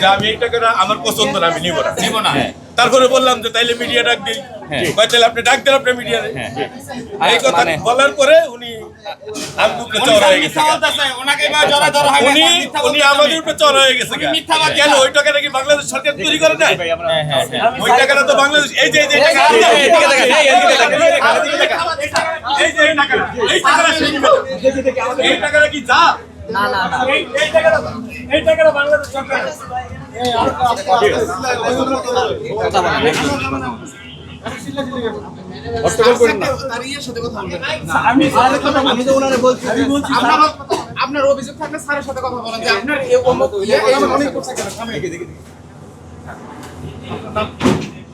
যে আমি এই টাকাটা আমার পছন্দ না, আমি নিব না। তারপরে বললাম যে তাইলে মিডিয়া ডাক দিই, তাহলে আপনি ডাক দেন আপনার মিডিয়ারে। এই কথা বলার পরে উনি উনি আমাদের উপরে চড়া হয়ে গেছে। কেন ওই টাকাটা কি বাংলাদেশ সরকার তৈরি করে দেয়? ওই টাকাটা তো বাংলাদেশ, এই যে এই টাকাটা কি যা এই টাকাটা বাংলাদেশ সরকার আপনার অভিযোগ থাকলে স্যারের সাথে কথা বলেন যে আপনার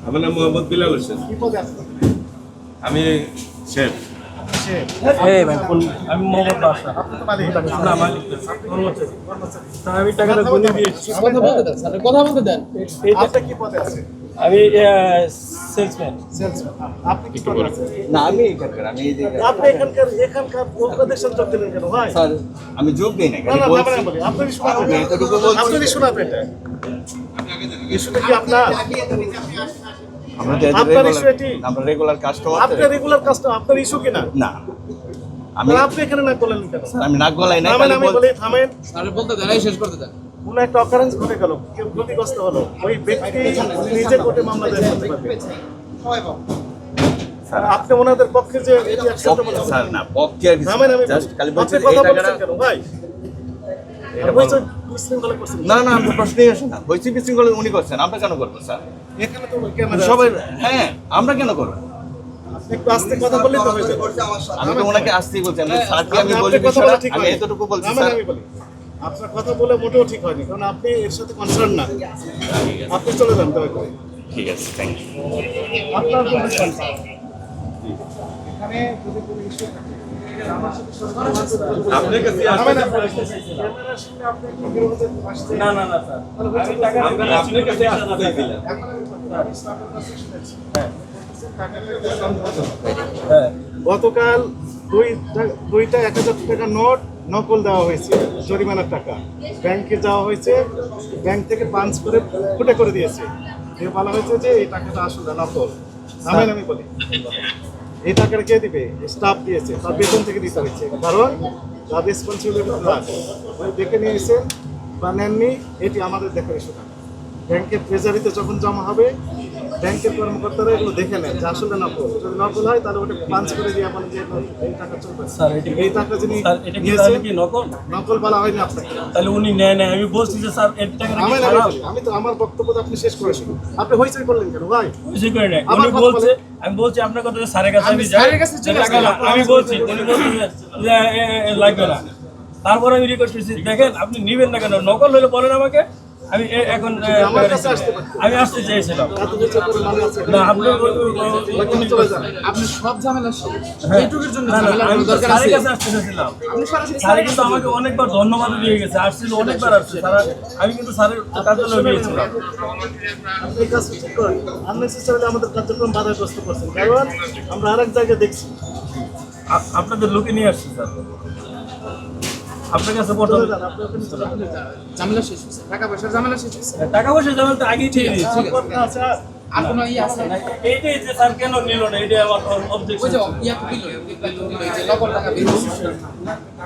আমার নাম মোহাম্মদ বিলাল হোসেন। আমি শেফ। আমি মোহাম্মদ বাদশা। না মালিক আমি টাকাটা গুনে দিয়েছি। কথা বলতে দেন। আপনি কি পদে আছেন? আমি সেলসম্যান। আপনি কি পদে আছেন? না আমি এখানকার, আমি এই যে আপনি এখানকার উপদেশন যোগ দিলেন কেন ভাই? স্যার আমি যোগ দিই না, না না বলি আপনারই শোনাবেন, এতটুকু বলছি। আপনারই শোনাবেন। ইস্যুটা কি আপনার? আমরা যে আপনার ইস্যু এটি? আমরা রেগুলার কাজ করতে আপনার রেগুলার কাজটা আপনার ইস্যু কিনা? না আমি আপনি এখানে না করলেন কেন? আমি নাক গলাই না, থামেন, আমি বলি থামেন। স্যার বলতে দেন, শেষ করতে দেন। কোন একটা অকারেন্স ঘটে গেল, কেউ ক্ষতিগ্রস্ত হলো, ওই ব্যক্তি নিজে কোর্টে মামলা দায়ের করতে পারবে। আপনি ওনাদের পক্ষে যে এটি অ্যাকসেপ্টেবল হবে স্যার না পক্ষে আর কিছু থামেন, আমি জাস্ট খালি বলছি আপনি এই কথা টাকাটা বলছেন কেন ভাই? বিশৃঙ্খলা করছেন। না না আমরা প্রশ্নই আসে না, হয়েছে বিশৃঙ্খলা উনি করছেন, আমরা কেন করবো স্যার? এখানে তো ক্যামেরা সবাই হ্যাঁ আমরা কেন করবো? একটু আস্তে কথা বললেই তো হয়ে যাবে। আমি তো ওনাকে আসতেই বলছি, আমি স্যারকে আমি আপনি বলি কথা বিষয়টা, বলা ঠিক আমি হয়নি। এতটুকু বলছি থামেন, স্যার। আমি বলি আপনার কথা বলে মোটেও ঠিক হয়নি, কারণ আপনি এর সাথে কনসার্ন না। আপনি চলে যান দয়া করে। ঠিক আছে, থ্যাংক ইউ। আপনার কোনো concern? এখানে যদি কোনো issue থাকে, আমার সাথে সরাসরি আপনার কাছে থামেন, আসতে ক্যামেরার সামনে আপনি কি বিরোধে আসছেন? না না না স্যার, আমি টাকা আমরা আপনার কাছে আসতে দিলাম। এখন আমি স্টাফের কাছে শুনেছি। হ্যাঁ গতকাল দুইটা 1000 টাকা নোট নকল দেওয়া হয়েছে, জরিমানার টাকা ব্যাংকে যাওয়া হয়েছে, ব্যাংক থেকে পাঞ্চ করে ফুটে করে দিয়েছে। দিয়ে বলা হয়েছে যে এই টাকাটা আসলে নকল। আমি বলি এই টাকাটা কে দিবে? স্টাফ দিয়েছে, তার বেতন থেকে দিতে হয়েছে, কারণ তার রেসপন্সিবিলিটি ওই দেখে নিয়েছেন বা নেননি, এটি আমাদের দেখার ইস্যু না। ব্যাংকের ট্রেজারিতে যখন জমা হবে, ব্যাংকের কর্মকর্তারা এগুলো দেখে নেন যে আসলে নকল। যদি নকল হয় তাহলে ওটা পাঞ্চ করে দিয়ে বলেন যে এই টাকা চলবে। স্যার এটা এই টাকা যিনি স্যার এটা কি নিয়েছেন, কি নকল? নকল বলা হয়নি আপনাকে। তাহলে উনি নেয় না, আমি বলছি যে স্যার এই টাকাটা কি খারাপ? আমি তো আমার বক্তব্য তো আপনি শেষ করেছেন, আপনি হইচই করলেন কেন ভাই? বুঝি করে না, আমার উনি কথা বলছে, বলেন। আমি বলছি আপনার কথা যে স্যারের কাছে আমি যাই, স্যারের কাছে চলে টাকা না, আমি বলছি উনি বলছে যে লাগবে না। তারপরে আমি রিকোয়েস্ট করছি, দেখেন আপনি নিবেন না কেন, নকল হলে বলেন আমাকে, আমি এখন আমার কাছে আসতে পারেন। আমি আসতে চাইছিলাম এত কিছু করে মানে আছে না আপনার ওখানে চলে যান। আপনি সব ঝামেলা শেষ। এইটুকুর জন্য না, না, ঝামেলা আমি করার দরকার স্যারের আছে। কাছে আসতে চাইছিলাম। আপনি সরাসরি স্যার কিন্তু আমাকে অনেকবার ধন্যবাদ দিয়ে গেছে, আসছিল অনেকবার আসছে তারা, আমি কিন্তু স্যারের কার্যালয়ে গিয়েছিলাম। আপনি এই কাজটা ঠিক করেন, আননেসেসারিলি আমাদের কার্যক্রম বাধাগ্রস্ত করছেন, কারণ আমরা আরেক জায়গায় দেখছি। আপনাদের লোকে নিয়ে আসছি স্যার, আপনার কাছে প্রথম চলে যান, আপনি ওখানে চলে যান। ঝামেলা শেষ হয়েছে, টাকা পয়সার ঝামেলা শেষ হয়েছে। টাকা পয়সা যেমন তো আগেই ঠিক দিয়েছি। কথা আছে আর? আর কোনো ইয়ে আছে? এইটাই যে স্যার কেন নিল না, এইটাই আমার ওই অবজেকশন। যে ইয়া দিল, এই যে নকল টাকা বের হয়েছে।